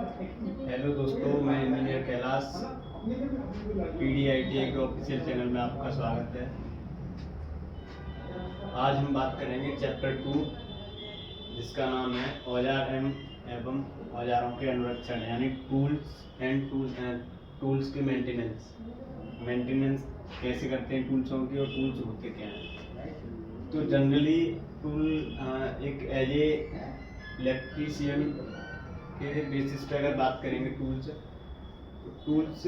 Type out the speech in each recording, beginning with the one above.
Hello दोस्तों, मैं engineer Kailash PDITI के ऑफिशियल चैनल में आपका स्वागत है। आज हम बात करेंगे चैप्टर 2 जिसका नाम है औजार एवं औजारों के अनुरक्षण, यानी टूल्स की मेंटेनेंस कैसे करते हैं टूल्सों की, और टूल्स होते क्या हैं। तो जनरली टूल एक एज ए इलेक्ट्रीशियन के बेसिस पे अगर बात करेंगे टूल्स टूल्स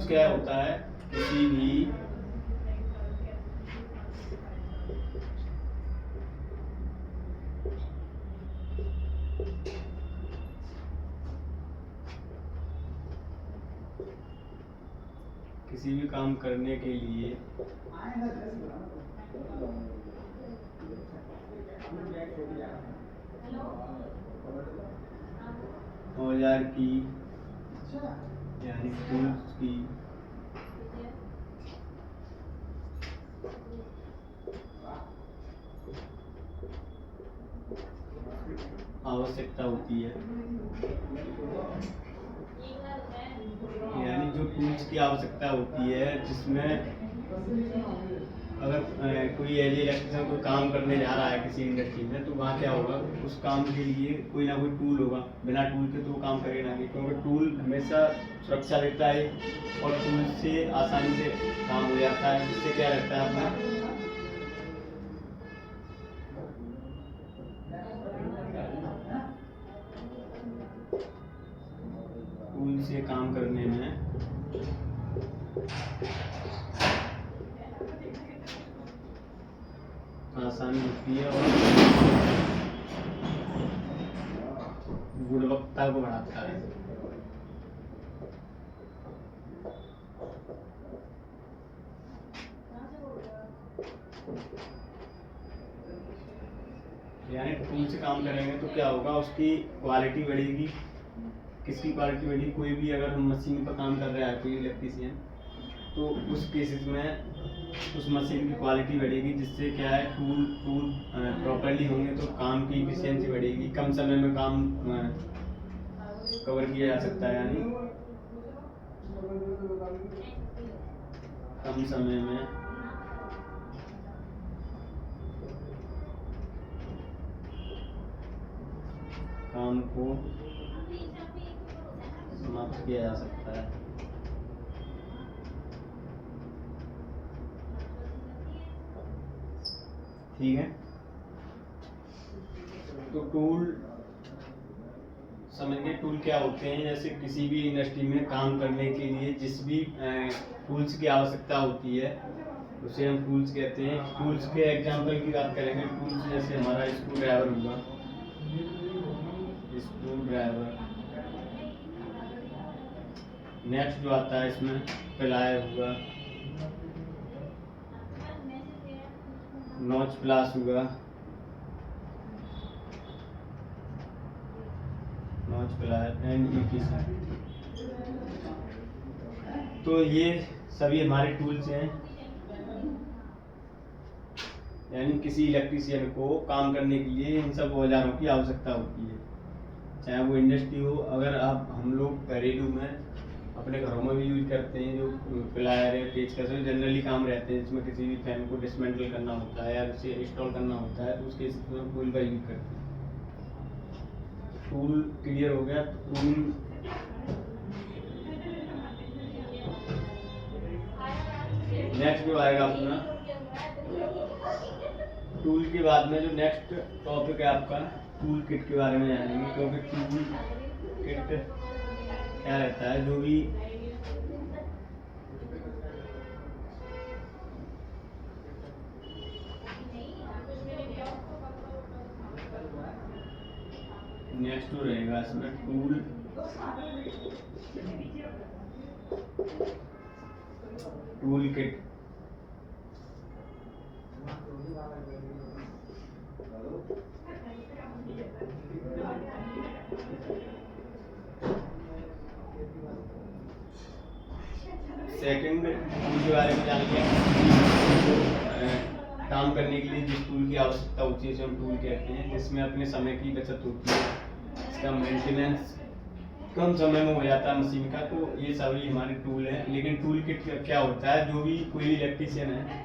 क्या होता है, किसी भी काम करने के लिए औजार की यानी टूल्स की आवश्यकता होती है। यानी जो टूल्स की आवश्यकता होती है, जिसमें अगर कोई एज इलेक्ट्रिशियन कोई काम करने जा रहा है किसी इंडस्ट्री में, तो वहाँ क्या होगा, उस काम के लिए कोई ना कोई टूल होगा। बिना टूल के तो वो काम करेगा नहीं, क्योंकि टूल हमेशा सुरक्षा देता है और टूल से आसानी से काम हो जाता है। इससे क्या रहता है, अपना टूल से काम करने में आसानी होती है और गुणवत्ता को बढ़ाता है। यानी टूल से काम करेंगे तो क्या होगा, उसकी क्वालिटी बढ़ेगी। किसकी क्वालिटी बढ़ेगी, कोई भी अगर हम मशीन पर काम कर रहा है कोई इलेक्ट्रीशियन, तो उस केसेस में उस मशीन की क्वालिटी बढ़ेगी, जिससे क्या है, टूल प्रॉपर्ली होंगे तो काम की इफिशियंसी बढ़ेगी। कम समय में काम कवर किया जा सकता है, यानी कम समय में काम को समाप्त किया जा सकता है। ठीक है, तो टूल समझिए टूल क्या होते हैं। जैसे किसी भी इंडस्ट्री में काम करने के लिए जिस भी टूल्स की आवश्यकता होती है, उसे हम टूल्स कहते हैं। टूल्स के एग्जांपल की बात करेंगे, टूल्स जैसे हमारा स्क्रू ड्राइवर हुआ, स्क्रू ड्राइवर। नेक्स्ट जो आता है इसमें प्लायर हुआ, नॉच प्लास हुआ, नॉच प्लायर एंड ETC। तो ये सभी हमारे टूल्स हैं। यानी किसी इलेक्ट्रीशियन को काम करने के लिए इन सब औजारों की आवश्यकता होती है, चाहे वो इंडस्ट्री हो। अगर आप हम लोग घरेलू में अपने घरों में भी यूज करते हैं, जो प्लायर है, पेचकस है, जनरली काम रहते हैं, जिसमें किसी भी फैन को डिसमेंटल करना होता है या उसे इंस्टॉल करना होता है, तो उसके टूल का यूज करते हैं। टूल क्लियर हो गया। टूल नेक्स्ट जो आएगा अपना, टूल के बाद में जो नेक्स्ट टॉपिक है आपका, टूल किट के बारे में जानेंगे। क्योंकि टूल किट क्या रहता है, जो भी नेक्स्ट रहेगा इसमें टूल किट। सेकंड टूल के बारे में जान लिया। काम करने के लिए जिस टूल की आवश्यकता होती है उसे हम टूल कहते हैं, जिसमें अपने समय की बचत होती है, इसका मेंटेनेंस कम समय में हो जाता है मशीन का। तो ये सभी हमारे टूल हैं। लेकिन टूल किट क्या होता है, जो भी कोई भी इलेक्ट्रीशियन है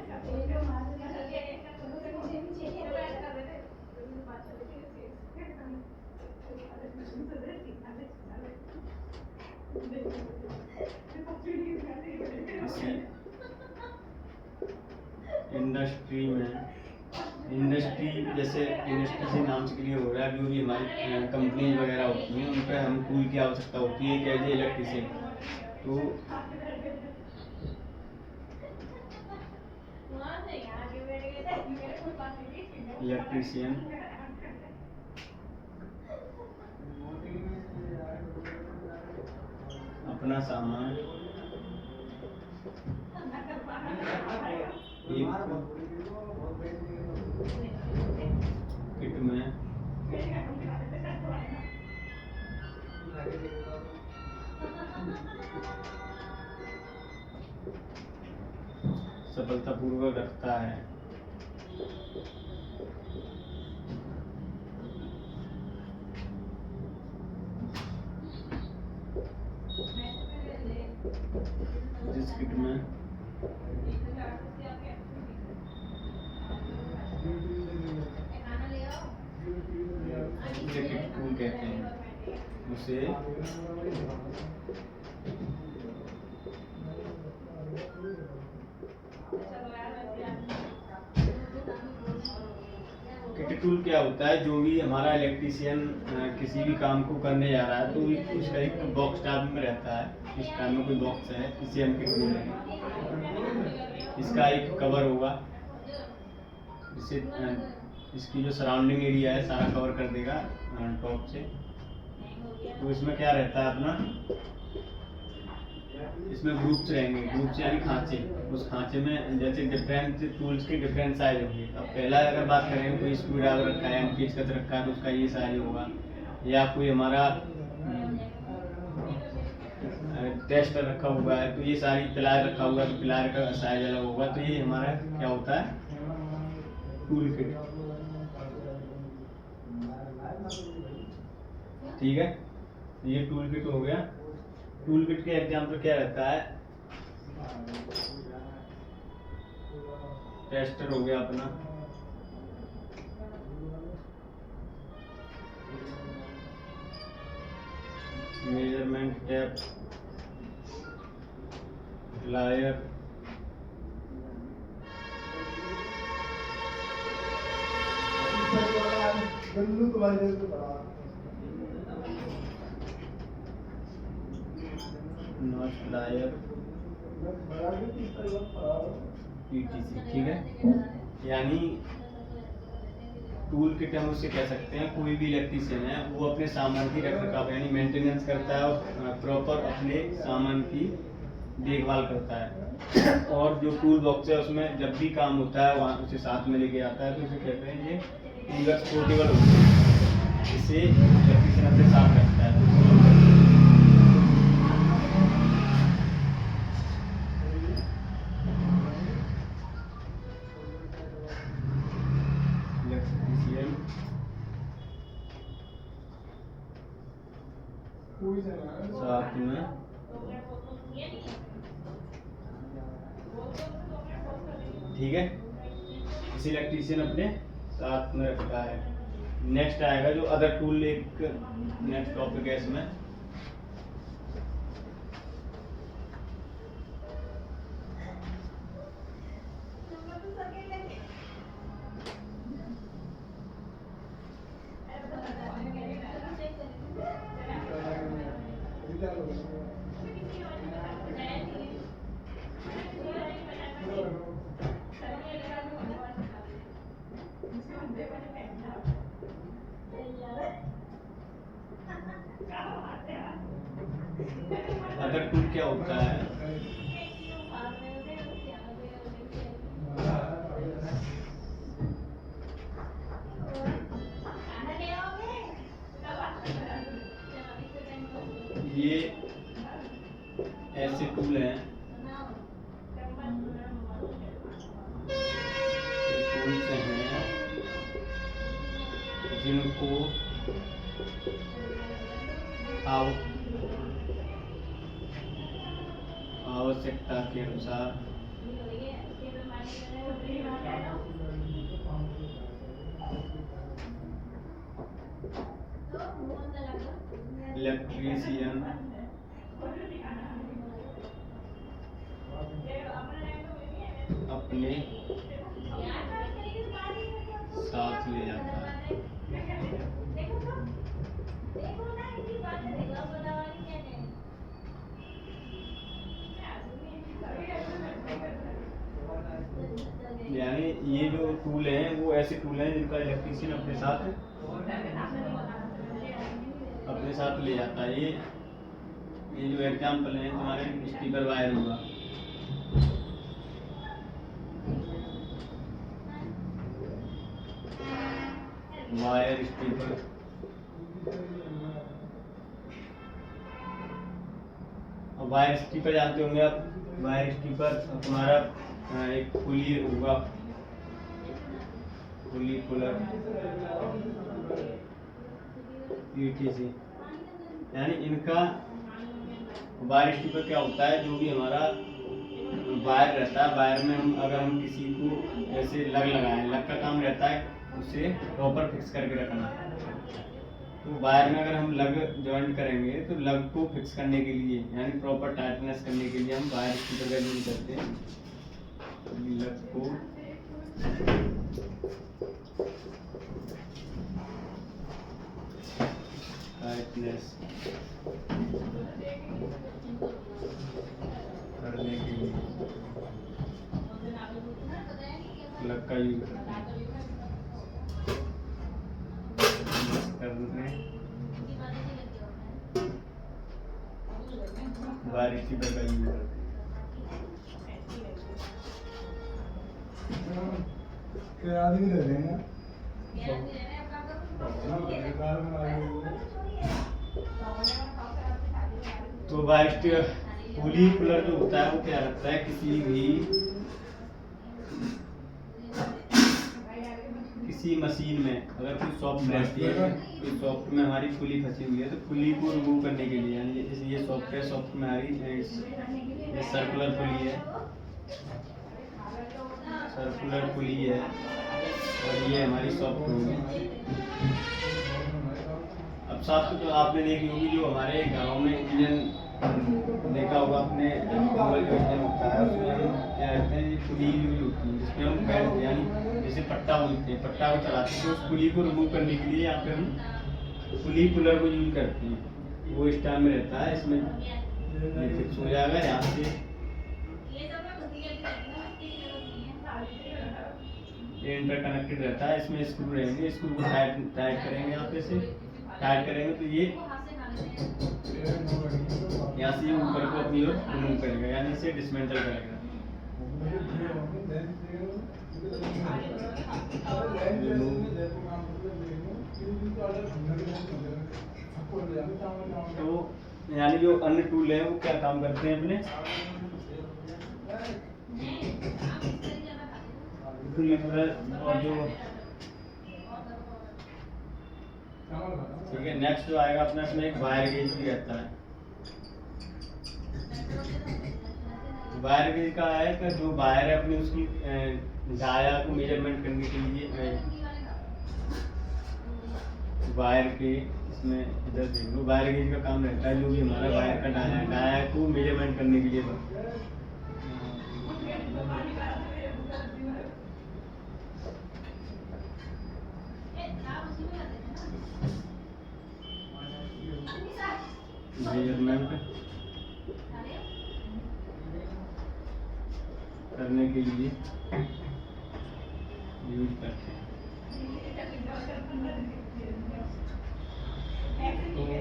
इंडस्ट्री में, इंडस्ट्री जैसे इंडस्ट्री से नाम से क्लियर हो रहा है, जो भी हमारी कंपनी वगैरह होती हैं उन पर हम टूल की आवश्यकता होती है एज ए इलेक्ट्रीशियन। तो इलेक्ट्रीशियन अपना सामान एक किट में सफलतापूर्वक रखता है। जिस किट में किट टूल कहते हैं उसे किट टूल क्या होता है, जो भी हमारा इलेक्ट्रीशियन किसी भी काम को करने जा रहा है तो उसका एक बॉक्स टाइप में रहता है। इस टाइप में कोई बॉक्स है, इसे हम किट बोलेंगे। इसका एक कवर होगा जिससे इसकी जो सराउंडिंग एरिया है सारा कवर कर देगा टॉप से। तो इसमें क्या रहता है अपना, इसमें ग्रुप्स रहेंगे, ग्रुप्स यानी खांचे। उस खांचे में जैसे डिफरेंट टूल्स के डिफरेंट साइज होंगे। अब पहला अगर बात करें कोई स्क्रू ड्राइवर रखा है, पेच कतर रखा है तो उसका ये साइज होगा, या कोई हमारा टेस्टर रखा हुआ है तो ये सारी प्लायर रखा हुआ है तो प्लायर का साइज अलग होगा। तो ये हमारा क्या होता है, टूल किट। ठीक है, ये टूल किट हो गया। टूल किट के एग्जाम्पल क्या रहता है, टेस्टर हो गया अपना, measurement tape, plier, notch plier, PTC. ठीक है, यानी टूल किट हम उसे कह सकते हैं कोई भी इलेक्ट्रीशियन है वो अपने सामान की रखरखाव यानी मेंटेनेंस करता है और प्रॉपर अपने सामान की देखभाल करता है। और जो टूल बॉक्स है उसमें जब भी काम होता है वहाँ उसे साथ में लेके आता है, तो उसे कहते हैं ये टूल्स पोर्टेबल होते हैं, इसे इलेक्ट्रीशियन अपने साथ रखता है। साथ में ठीक है, इसे इलेक्ट्रीशियन अपने साथ में रखता है। नेक्स्ट आएगा जो अदर टूल, एक नेक्स्ट टॉपिक है इसमें। अदर टूल क्या होता है, ये ऐसे टूल हैं, टूल्स हैं जिनको आवश्यकता के अनुसार इलेक्ट्रीशियन अपने साथ ले जाता है। यानी ये जो टूल हैं वो ऐसे टूल हैं जिनका इलेक्ट्रीशियन अपने साथ ले जाता है। ये जो एग्जाम्पल है हमारे स्पीकर वायर हुआ, वायर स्पीकर, वायर स्पीकर जानते होंगे आप। वायर स्पीकर तुम्हारा एक पुली होगा, पुली पुलर ETC। यानी इनका वायर स्पीकर क्या होता है, जो भी हमारा वायर रहता है, वायर में अगर हम किसी को ऐसे लगाएं, लग का काम रहता है उसे प्रॉपर फिक्स करके रखना। तो वायर में अगर हम लग ज्वाइन करेंगे तो लग को फिक्स करने के लिए यानी प्रॉपर टाइटनेस करने के लिए हम वायर स्पीकर का यूज करते हैं। लग को टाइटनेस करने के लिए लग का यूज करते हैं। वायर स्पीकर का यूज करते हैं। आदमी रह रहे हैं तो वायर पुली पुलर जो होता है वो क्या रखता है, किसी मशीन में अगर कोई सॉफ्ट रहती है, कोई सॉफ्ट में हमारी पुली फंसी हुई है तो पुली को रिमूव करने के लिए, यानी जैसे ये सॉफ्ट है, सॉफ्ट में हमारी ये सर्कुलर पुली है, सर्कुलर पुली है और ये हमारी सॉफ्ट होगी। अब साथ तो आपने देखी होगी जो हमारे गाँव में इंजन देखा होगा आपने, जो इंजन होता है उसमें हम क्या कहते हैं, ये पुली यूज होती है जिसमें हम बैठ यानी जैसे पट्टा बोलते हैं, पट्टा को चलाते हैं तो उस पुली को रिमूव करने के लिए यहाँ पे हम पुली पुलर को यूज करते हैं। वो इस टाइम में रहता है, इसमें फिक्स हो जाएगा यहाँ से, ये इंटरकनेक्टेड रहता है, इसमें स्क्रू रहेंगे, स्क्रू को टाइट करेंगे, यहाँ पे से टाइट करेंगे तो ये यहाँ से ऊपर को अपनी ओर रिमूव करेगा, यानी इसे डिसमेंटल करेगा। तो यानी जो अन्य टूल है वो क्या काम करते हैं अपने और जो ठीक है। नेक्स्ट जो आएगा अपना, इसमें एक वायर गेज भी रहता है। वायर गेज का है कि जो वायर है अपनी उसकी डाया को मेजरमेंट करने के लिए वायर के इसमें इधर देख लो, वायर गेज का काम रहता है जो भी हमारा वायर का डाया को मेजरमेंट करने के लिए मेजरमेंट करने के लिए यूज करते हैं।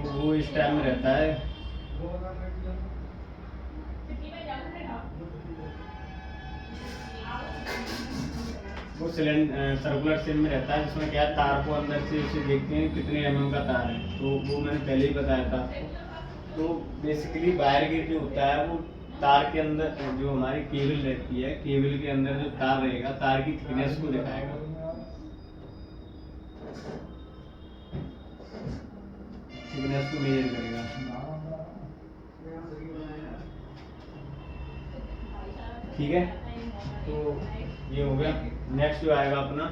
तो वो इस टाइम में रहता है, वो सर्कुलर सेल में रहता है, जिसमें क्या तार को अंदर से उसे देखते हैं कितने mm का तार है। तो वो मैंने पहले ही बताया था तो बेसिकली वायर गेज जो होता है वो तार के अंदर जो हमारी केबल रहती है, केबल के अंदर जो तार रहेगा, तार की थिकनेस को दिखाएगा। थिकनेस को मेजर करेगा। ठीक है, तो ये हो गया। नेक्स्ट जो आएगा अपना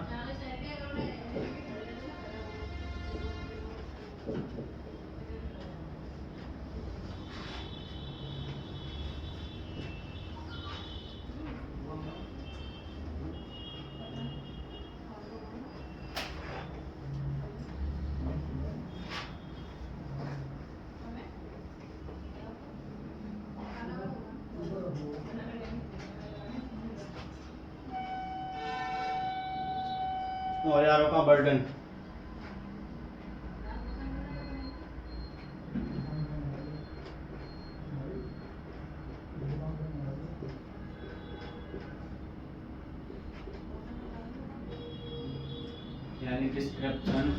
औजारों का बर्डन। यानी डिस्क्रिप्शन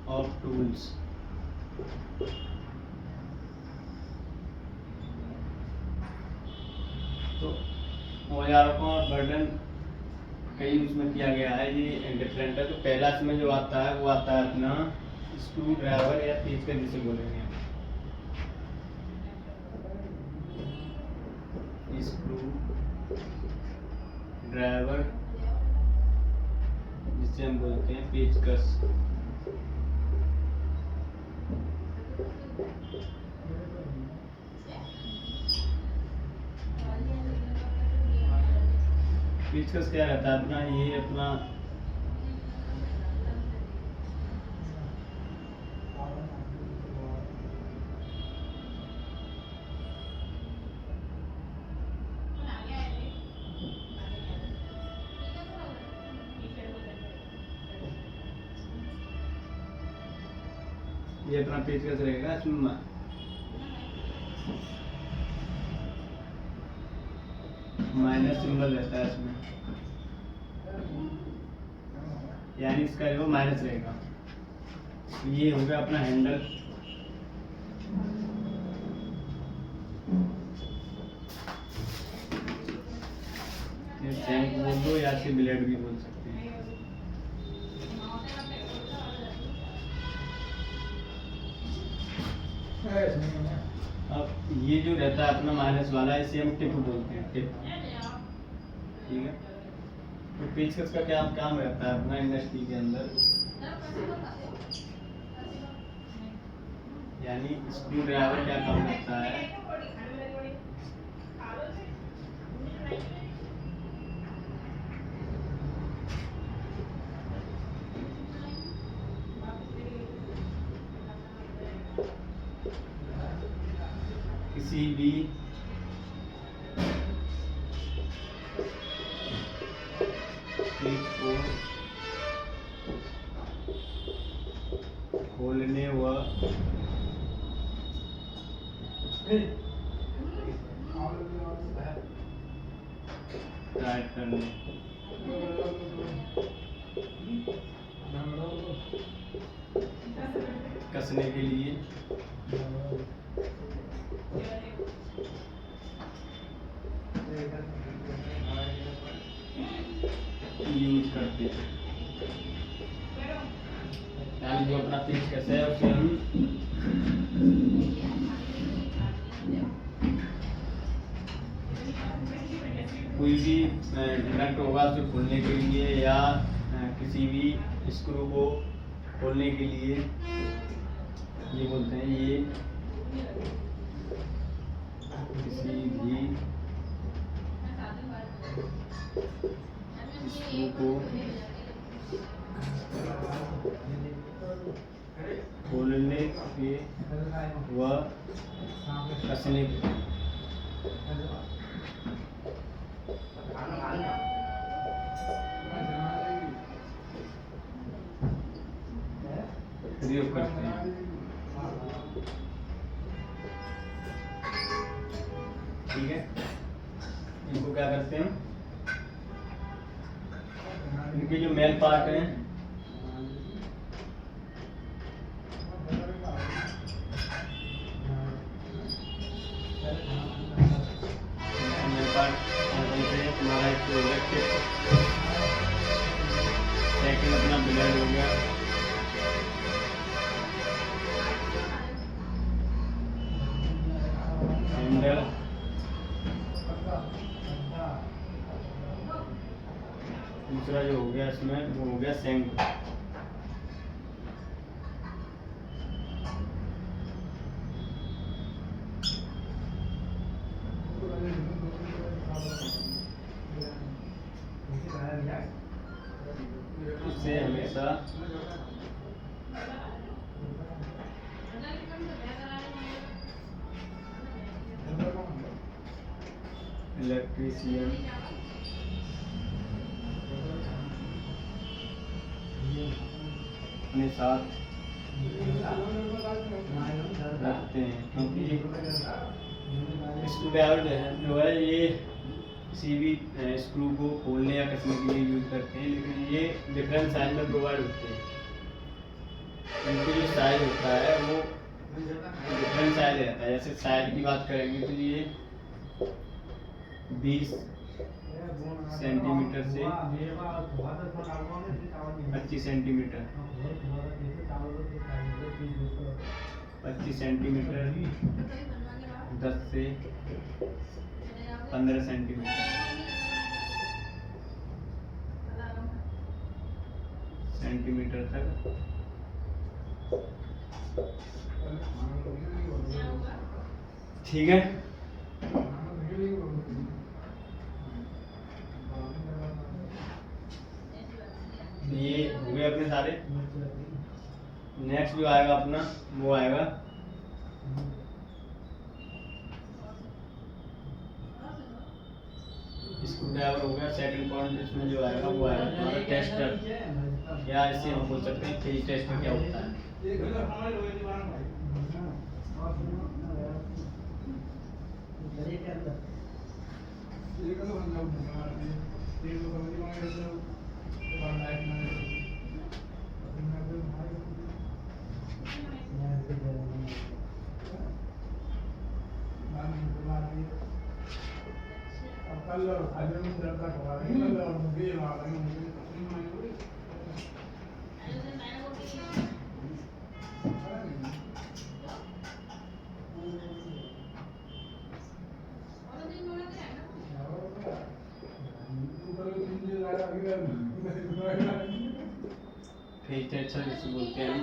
ऑफ टूल्स। तो औजारों का बर्डन कई उसमें किया गया है, ये डिफरेंट है। तो पहला इसमें जो आता है वो आता है अपना स्क्रू ड्राइवर या पेचकस जिसे बोलेंगे। स्क्रू ड्राइवर जिसे हम बोलते हैं पेचकस। पेचकस क्या रहता है अपना, ये अपना ये अपना पेचकस रहेगा। इसमें माइनस सिंबल रहता है इसमें, यानी इसका जो माइनस रहेगा। ये हो गया अपना हैंडल। ये शैंक बोल दो या फिर ब्लेड भी बोल सकते हैं। अब ये जो रहता है अपना माइनस वाला, इसे हम टिप बोलते हैं, टिप। ठीक है, तो पेचकस का क्या काम रहता है अपना इंडस्ट्री के अंदर, यानी स्क्रू ड्राइवर क्या काम करता है, किसी भी चीज को खोलने व टाइट करने, कसने के लिए यूज करते हैं। यानी जो अपना पेचकस है उसे हम कोई भी नट होगा उसे खोलने के लिए या किसी भी स्क्रू को खोलने के लिए ये बोलते हैं, ये किसी भी स्क्रू को खोलने के व कसने के प्रयोग करते हैं। ठीक है, इनको क्या करते हैं, इनके जो मेन पार्ट हैं हो गया टिप, सेकंड अपना ब्लेड हो गया, हैंडल, दूसरा जो हो गया इसमें वो हो गया शैंक। इससे हमेशा इलेक्ट्रीशियन अपने साथ रखते हैं, क्योंकि स्क्रू ड्राइवर जो है ये किसी भी स्क्रू को खोलने या कसने के लिए यूज करते हैं, लेकिन ये डिफरेंट साइज में प्रोवाइड होते हैं। इनके जो साइज होता है वो डिफरेंट साइज रहता है। जैसे साइज की बात करेंगे तो ये 20 सेंटीमीटर से 25 सेंटीमीटर, 25 सेंटीमीटर, 10 से 15 सेंटीमीटर तक ठीक है। ये हो गए अपने सारे। नेक्स्ट जो आएगा अपना वो आएगा स्क्रू ड्राइवर हो गया। सेकंड पॉइंट इसमें जो आएगा वो आएगा हमारा टेस्टर, या इसे हम बोल सकते हैं फेज टेस्टर क्या होता है। फेज टेस्टर जिसे बोलते हैं हम।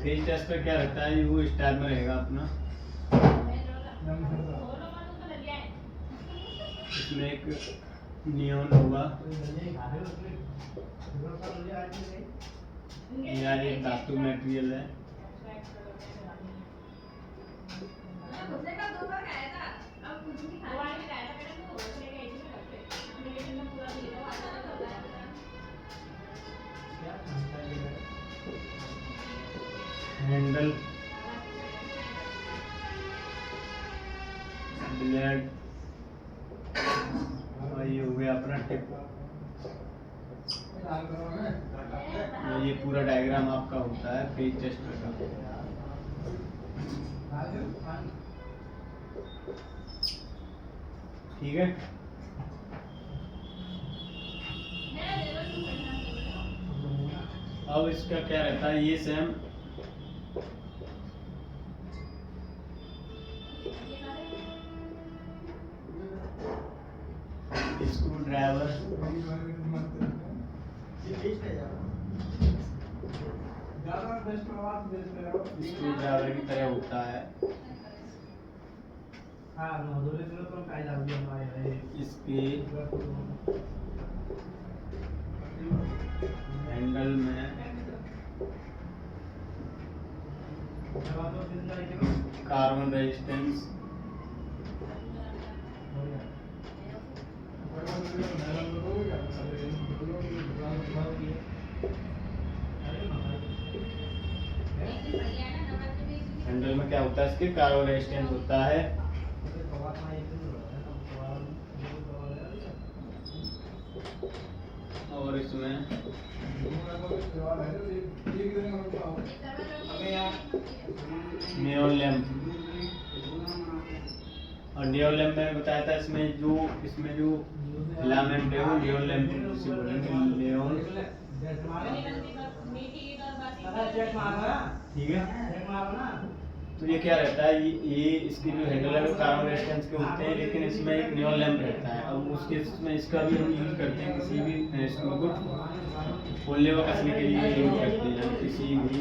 फेज टेस्टर क्या रहता है, वो स्टाइल में रहेगा अपना। इसमें एक नियॉन होगा या एक धातु मटेरियल है। हैंडल, ब्लेड, और ये हो गया अपना टिप। ये पूरा डायग्राम आपका होता है फेज टेस्टर का। ठीक है। अब इसका क्या रहता है, ये सेम स्क्रू ड्राइवर की तरह होता है। इसके हैंडल में कार्बन रेजिस्टेंस, हैंडल में क्या होता है, इसके कार्बन रेजिस्टेंस होता है। और इसमें नियॉन लैंप, और नियॉन लैंप मैंने बताया था इसमें जो फिलामेंट है वो नियॉन लैंप से बोलेंगे, नियॉन, ठीक है। तो ये क्या रहता है, ये इसकी जो हैंडल है वो कार्बन रेजिस्टेंस के होते हैं, लेकिन इसमें एक नियॉन लैंप रहता है। अब उसके इसमें इसका भी हम यूज करते हैं, किसी भी स्क्रू को खोलने व कसने के लिए यूज करते हैं। किसी भी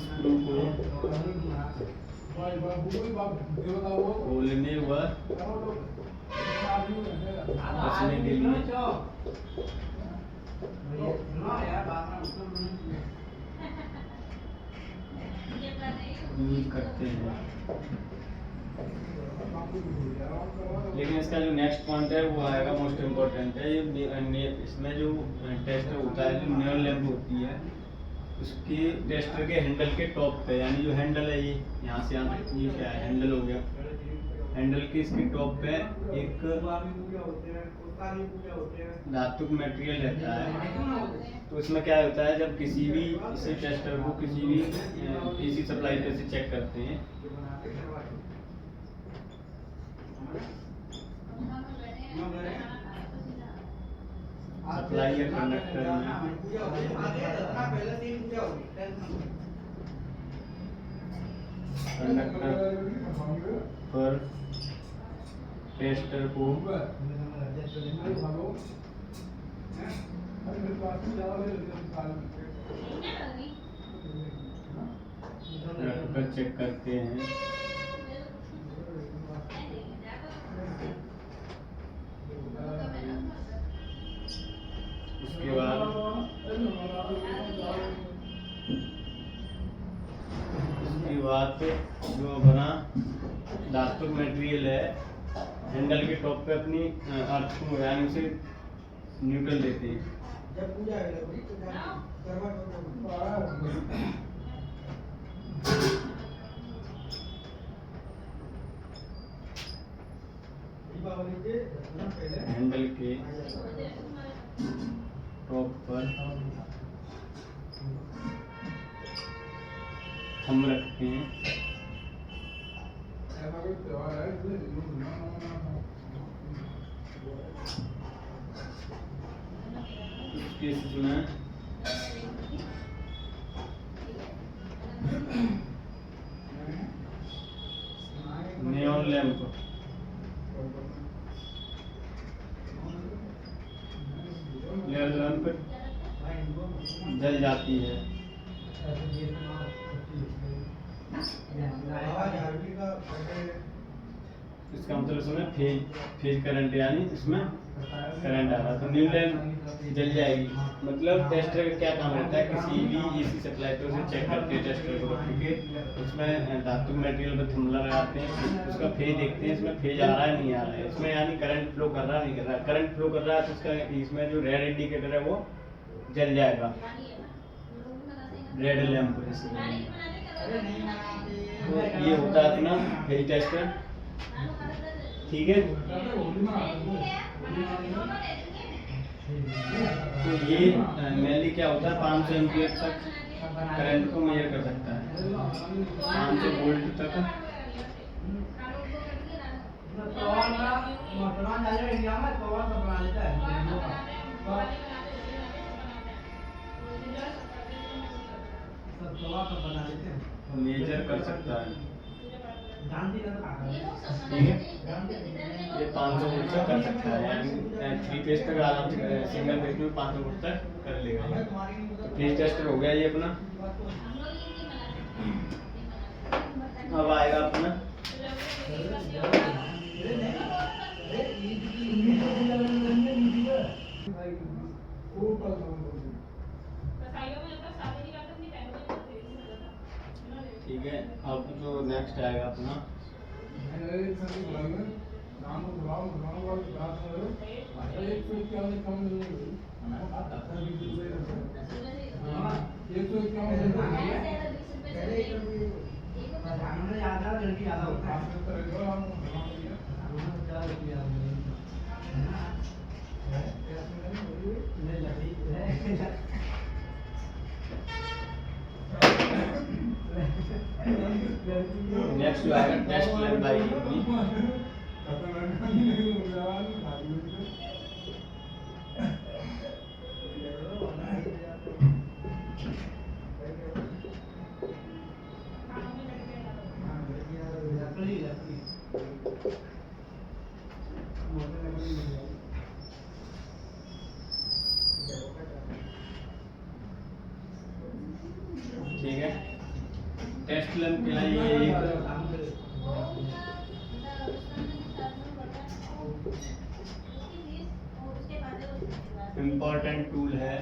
स्क्रू को खोलने व कसने के लिए यूज करते हैं। लेकिन इसका जो नेक्स्ट पॉइंट है वो आएगा, मोस्ट इम्पोर्टेंट है। ये इसमें जो टेस्टर होता है, जो नियॉन लैंप होती है, उसके टेस्टर के हैंडल के टॉप पे, यानी जो हैंडल है ये यहाँ से यहाँ तक, ये क्या है, हैंडल हो गया, हैंडल के इसके टॉप पे एक धातु मटेरियल रहता है। तो इसमें क्या होता है, जब किसी भी इसे टेस्टर को किसी भी एसी सप्लाई पे से चेक करते हैं, सप्लाई या कंडक्टर पर टेस्टर को रखकर चेक करते हैं। उसके बाद जो अपना धातु मटेरियल है, हैंडल के टॉप पे अपनी अर्थ को यानी उसे न्यूट्रल देते हैं। हैंडल के टॉप पर हम रखते हैं। इसमें नियॉन लैंप जल जाती है। इसका मतलब इसमें फेज करंट, यानी इसमें करंट आ रहा, तो न्यू लैंप जल जाएगी। मतलब टेस्टर का क्या काम रहता है, किसी भी एसी सप्लाई पे उसे चेक करते हैं टेस्टर को रख के, उसमें धातु मटेरियल पर थर्मोमीटर लगाते हैं, उसका फेज देखते हैं, इसमें फेज आ रहा है नहीं आ रहा है, इसमें यानी करंट फ्लो कर रहा है नहीं कर रहा है। करंट फ्लो कर रहा है तो उसका इसमें जो रेड इंडिकेटर है वो जल जाएगा, रेड लैंप। तो ये होता है अपना फेज टेस्टर, ठीक है। तो ये मेनली क्या होता है, 500 एम्पीयर तक करंट को मेजर कर सकता है, 500 वोल्ट तक। मेजर कर सकता है, ठीक है। ये 500 वोल्ट तक कर सकता है, यानी 3 फेज तक आराम से, सिंगल फेज में 500 वोल्ट तक कर लेगा। तो फेज टेस्टर हो गया ये अपना। अब आएगा अपना ठीक है। अब जो नेक्स्ट आएगा अपना नेक्स्ट जो आएगा टेस्ट लैंप आएगी अपनी। ठीक है, टेस्ट लैंप के लिए एक इम्पोर्टेंट टूल है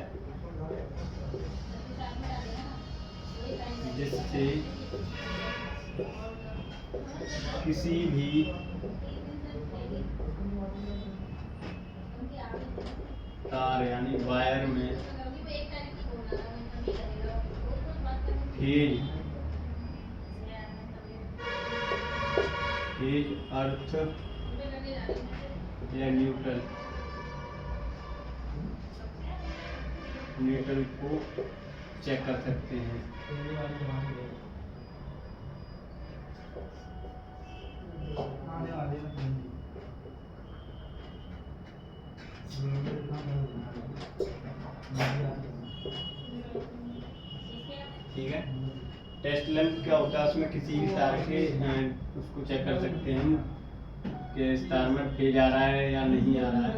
जिससे किसी भी तार यानी वायर में फेज अर्थ या न्यूट्रल को चेक कर सकते हैं। ठीक है, टेस्ट लैंप क्या होता है, उसमें किसी भी तार के उसको चेक कर सकते हैं कि इस तार में फेज आ रहा है या नहीं आ रहा है।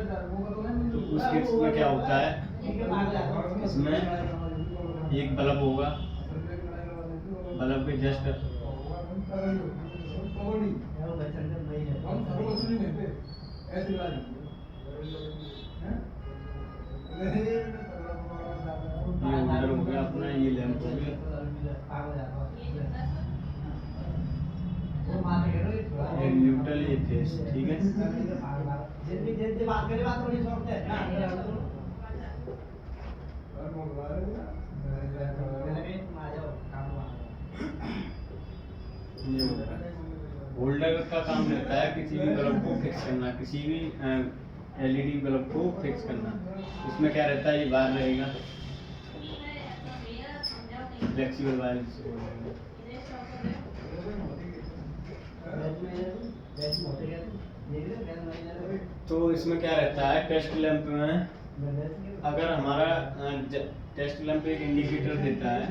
तो उस केस में क्या होता है, इसमें एक बल्ब होगा, बल्ब के जस्ट ये होल्डर हो गया अपना, ये लैंप हो गया, ये न्यूट्रल, ये फेज। ठीक है, होल्डर का काम रहता है किसी भी बल्ब को फिक्स करना, किसी भी एलईडी बल्ब को फिक्स करना। इसमें क्या रहता है, ये वायर रहेगा, फ्लेक्सिबल वायर। तो इसमें क्या रहता है, टेस्ट लैंप में अगर हमारा टेस्ट लैंप एक इंडिकेटर देता है,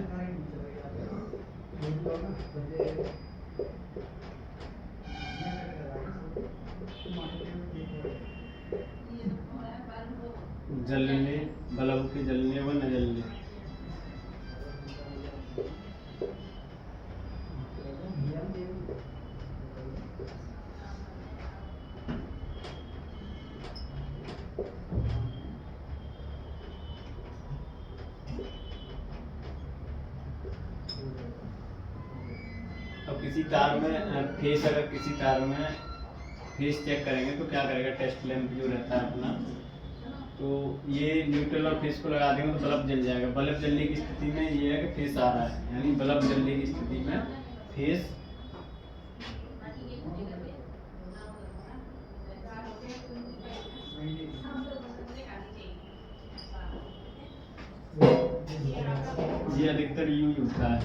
जलने बल्ब के जलने व न जलने। अब किसी तार में फेस, अगर किसी तार में फेस चेक करेंगे तो क्या करेगा, टेस्ट लैंप जो रहता है अपना, तो ये न्यूट्रल और फेस को लगा देंगे तो बल्ब जल जाएगा। बल्ब जलने की स्थिति में ये है कि फेस आ रहा है, यानी बल्ब जलने की स्थिति में फेस ये अधिकतर यूज होता है।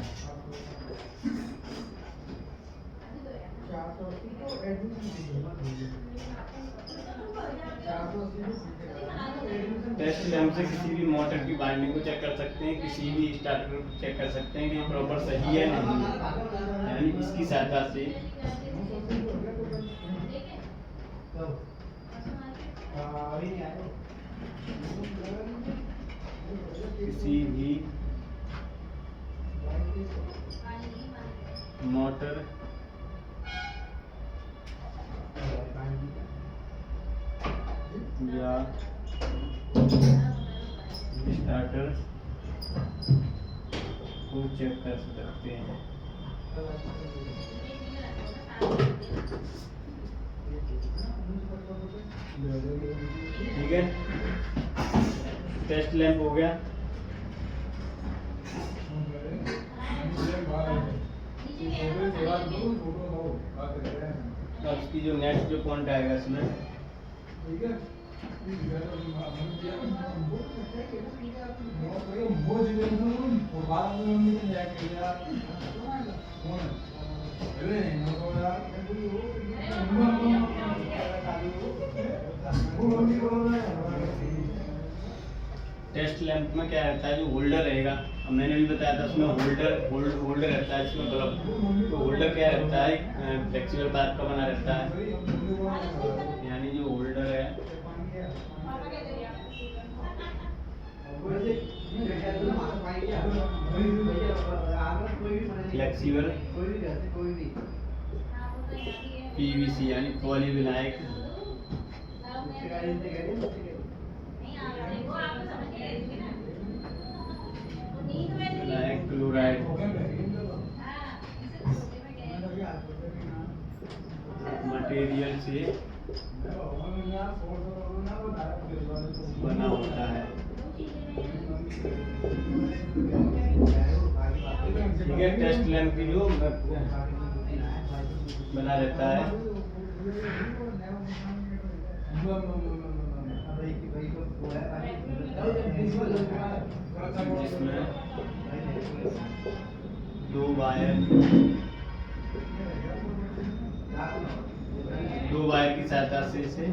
टेस्ट लैंप से किसी भी मोटर की वाइंडिंग को चेक कर सकते हैं, किसी भी स्टार्टर को चेक कर सकते हैं कि ये प्रॉपर सही है नहीं है, यानी इसकी सहायता से किसी भी मोटर या स्टार्टर को चेक कर सकते हैं। ठीक है, टेस्ट लैंप हो गया। अब इसकी जो नेक्स्ट जो पॉइंट आएगा इसमें, टेस्ट लैंप में क्या रहता है, जो होल्डर रहेगा, अब मैंने भी बताया था उसमें होल्डर रहता है इसमें बल्ब। तो होल्डर क्या रहता है, फ्लेक्सिबल पाइप का बना रहता है, यानी जो होल्डर है फ्लेक्सिबल पीवीसी यानी पॉलीविनाइल क्लोराइड मटेरियल से बना होता है। ठीक है, टेस्ट लैंप की जो बना रहता है, जिसमें दो वायर की सहायता से इसे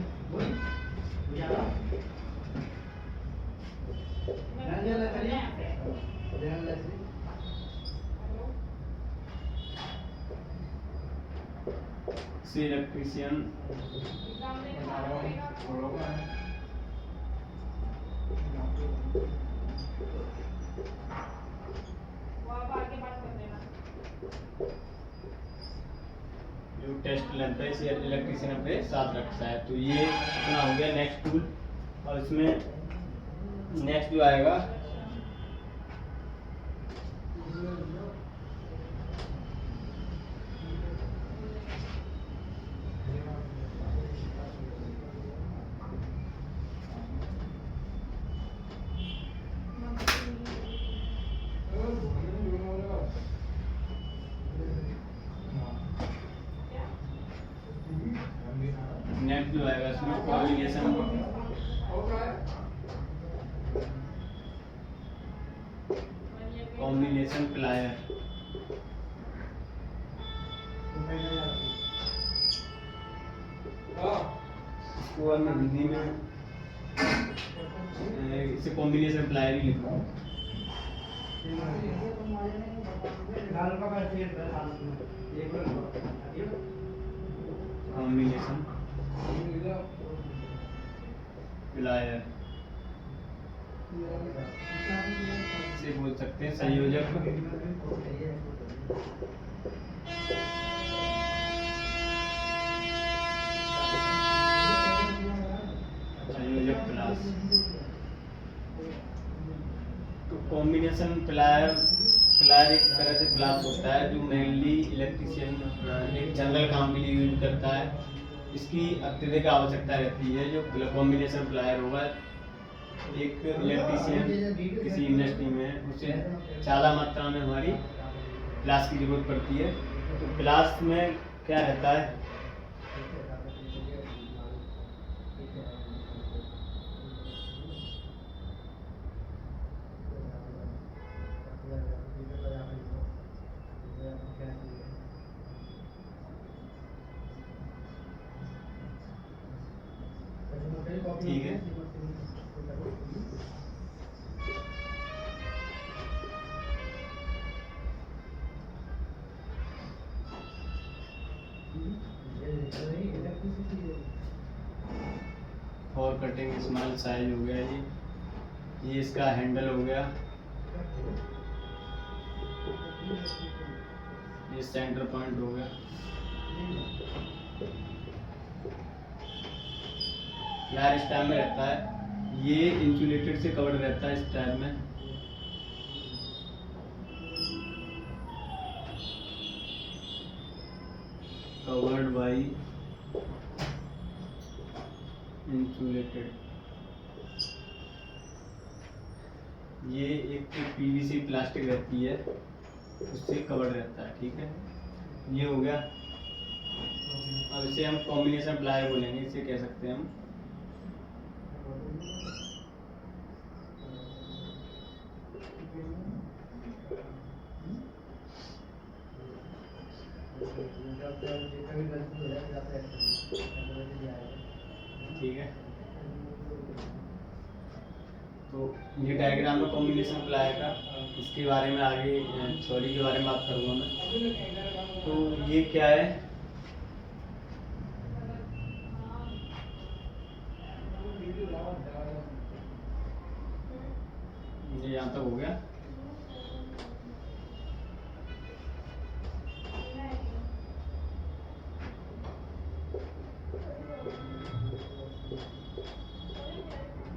इलेक्ट्रीशियन जो टेस्ट लैंप है इसे इलेक्ट्रीशियन अपने साथ रखता है। तो ये इतना हो गया नेक्स्ट टूल। और इसमें नेक्स्ट जो आएगा इसमें कॉम्बिनेशन प्लायर। इसको मैं हिंदी में इसे कॉम्बिनेशन प्लायर ही लिखूँ। कॉम्बिनेशन प्लायर से बोल सकते हैं संयोजक क्लास। तो कॉम्बिनेशन प्लायर एक तरह से क्लास होता है जो मेनली इलेक्ट्रीशियन एक जनरल काम के लिए यूज करता है। इसकी अत्यधिक आवश्यकता रहती है। जो कॉम्बिनेशन प्लायर होगा, एक इलेक्ट्रीशियन किसी इंडस्ट्री में उसे ज़्यादा मात्रा में हमारी क्लास की जरूरत पड़ती है। तो क्लास में क्या रहता है, ठीक है। और कटिंग स्मॉल साइज हो गया ये इसका हैंडल हो गया, ये सेंटर पॉइंट हो गया। यार इस टाइप में रहता है, ये इंसुलेटेड से कवर्ड रहता है इस टाइप में। Covered by insulated. ये एक पीवीसी प्लास्टिक रहती है, उससे कवर्ड रहता है, ठीक है। ये हो गया। अब इसे हम कॉम्बिनेशन प्लायर बोलेंगे, इसे कह सकते हैं हम। ठीक है, तो ये डायग्राम है कॉम्बिनेशन प्लायर का। इसके बारे में आगे थ्योरी के बारे में बात करूँगा मैं। तो ये क्या है, ये यहाँ तक हो गया।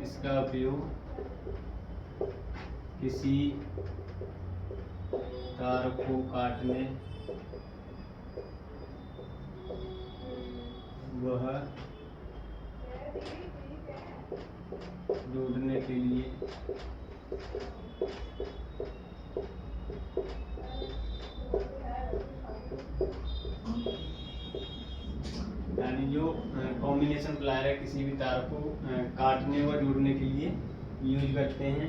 इसका उपयोग किसी तार को काटने वह जोड़ने के लिए यानी जो कॉम्बिनेशन प्लायर है किसी भी तार को काटने व जोड़ने के लिए यूज करते हैं।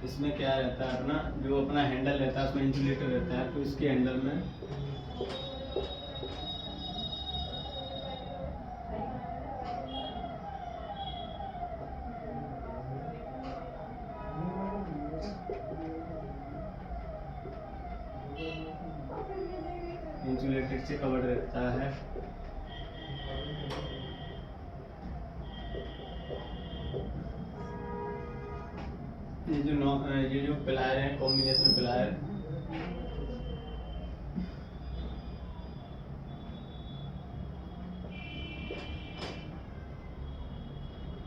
इसमें क्या रहता है, अपना जो अपना हैंडल रहता है उसमें इंसुलेटर रहता है, तो इसके हैंडल में इंसुलेटेड से कवर्ड रहता है। ये जो प्लायर है कॉम्बिनेशन प्लायर,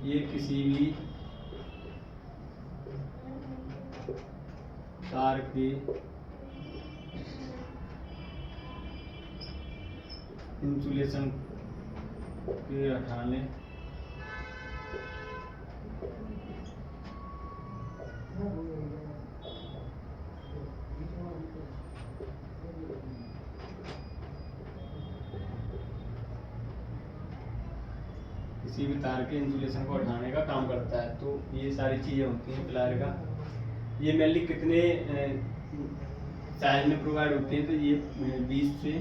ये किसी भी तार के इंसुलेशन के हटाने किसी भी तार के इंसुलेशन को हटाने का काम करता है। तो ये सारी चीज़ें होती हैं प्लायर का। ये मेनली कितने साइज में प्रोवाइड होते हैं, तो ये 20 से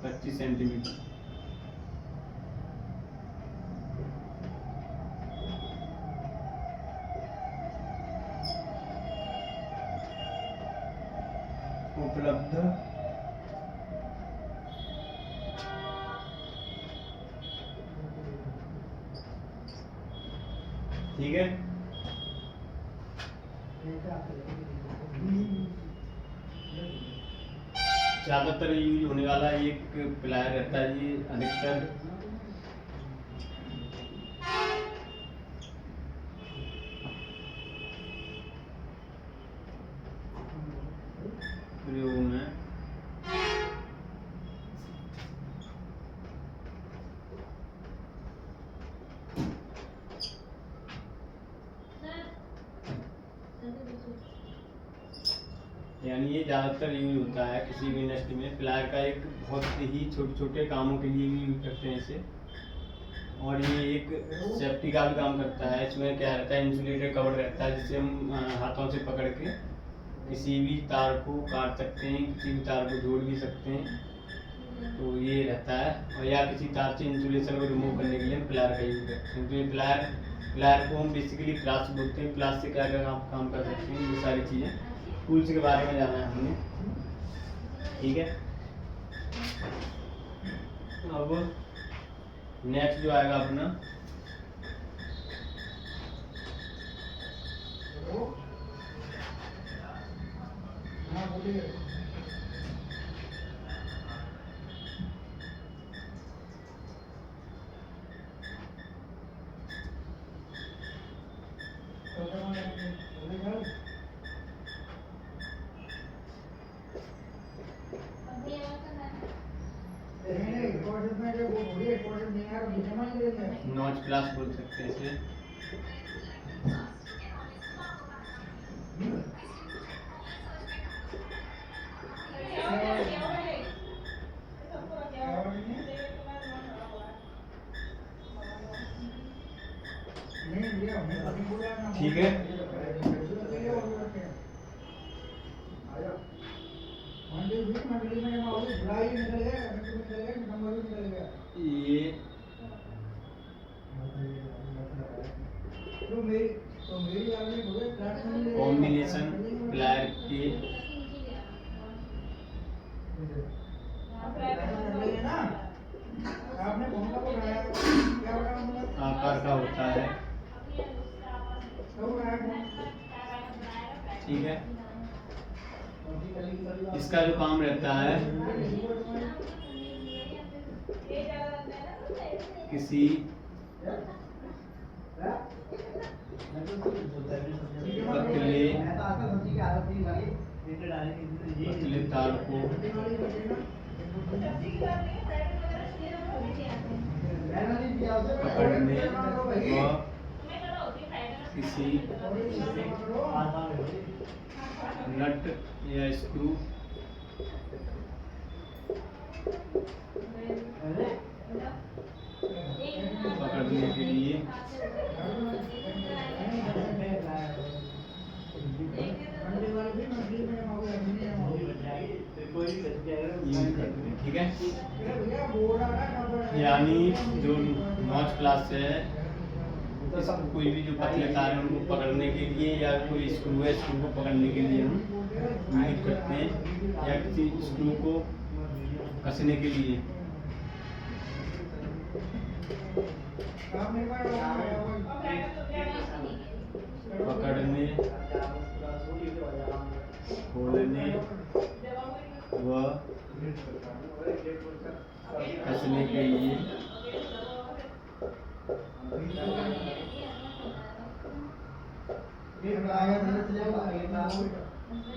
25 सेंटीमीटर। उपलब्ध ठीक है। ज़्यादातर यूज होने वाला एक प्लायर रहता है, ये अधिकतर प्रयोग में यानी ये ज़्यादातर यूज होता है किसी भी इंडस्ट्री में। प्लायर का एक बहुत ही छोटे छोटे कामों के लिए भी यूज करते हैं इसे, और ये एक सेफ्टी का भी काम करता है। इसमें क्या रहता है, इंसुलेटेड कवर रहता है, जिसे हम हाथों से पकड़ के किसी भी तार को काट सकते हैं, किसी भी तार को जोड़ भी सकते हैं। तो ये रहता है, और या किसी तार से इंसुलेशन को रिमूव करने के लिए हम प्लायर का यूज करते हैं। तो ये प्लायर को हम बेसिकली प्लास बोलते हैं। प्लास से क्या क्या काम कर सकते हैं, ये सारी चीज़ें टूल्स के बारे में जाना है हमने। ठीक है, अब नेक्स्ट जो आएगा अपना नॉच प्लास बोल सकते हैं इसे। ठीक है। ये कॉम्बिनेशन प्लायर के आकार का होता है, ठीक है। इसका जो काम रहता है किसी पतले तार को पकड़ने व किसी नट या स्क्रू पकड़ने के लिए यूज करते हैं, ठीक है। यानी जो नॉच प्लास है, कोई भी जो पतले तार है उनको पकड़ने के लिए, या कोई स्क्रू है स्क्रू को पकड़ने के लिए हम यूज करते हैं, या किसी स्क्रू को कसने के लिए। पकड़ने, खोलने व कसने के लिए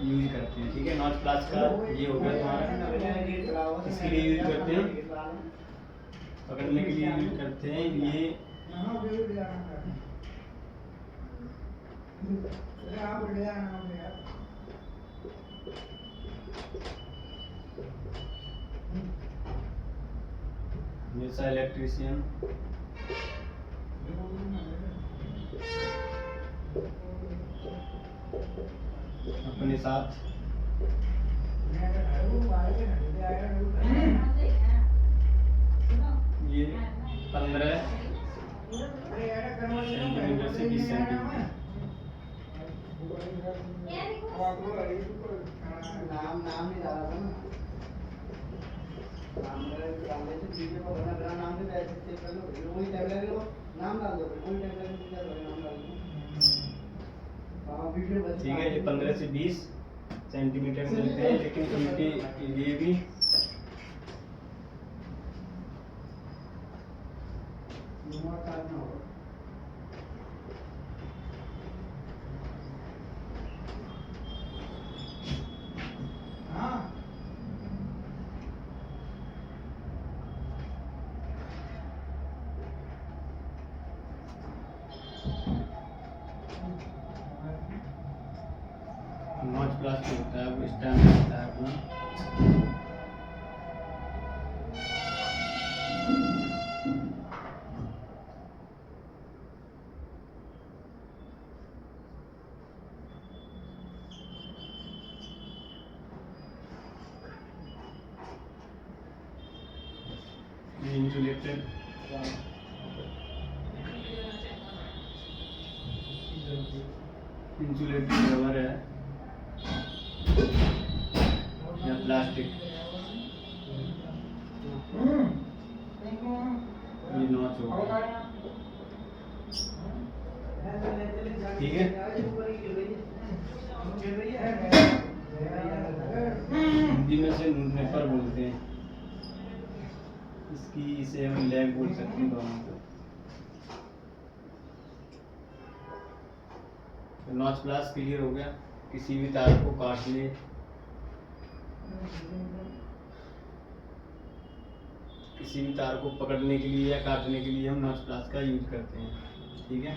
यूज करते हैं, ठीक है। नॉच प्लास का ये हो गया तुम्हारा। इसके लिए यूज करते हैं, पकड़ने के लिए यूज करते हैं। ये जैसा इलेक्ट्रीशियन अपने साथ ये 15 सेंटीमीटर से 20 सेंटीमीटर ठीक है। ये 15 से 20 सेंटीमीटर मिलते हैं, लेकिन इनके लिए भी नॉच प्लास होता है, वो स्टैंड होता है अपना। इंसुलेटेड रबर है या प्लास्टिक, ये नॉच होगा, ठीक है। हिंदी में से न्यूज़पेपर बोलते हैं, इसे हम लैग बोल सकते हैं दोनों को। तो नॉच प्लास क्लियर हो गया। किसी भी तार को काटने, किसी भी तार को पकड़ने के लिए या काटने के लिए हम नॉच प्लास का यूज करते हैं, ठीक है।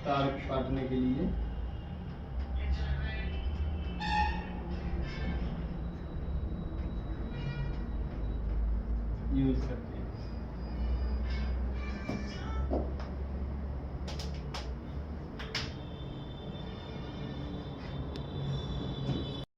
तार को काटने के लिए करते हैं।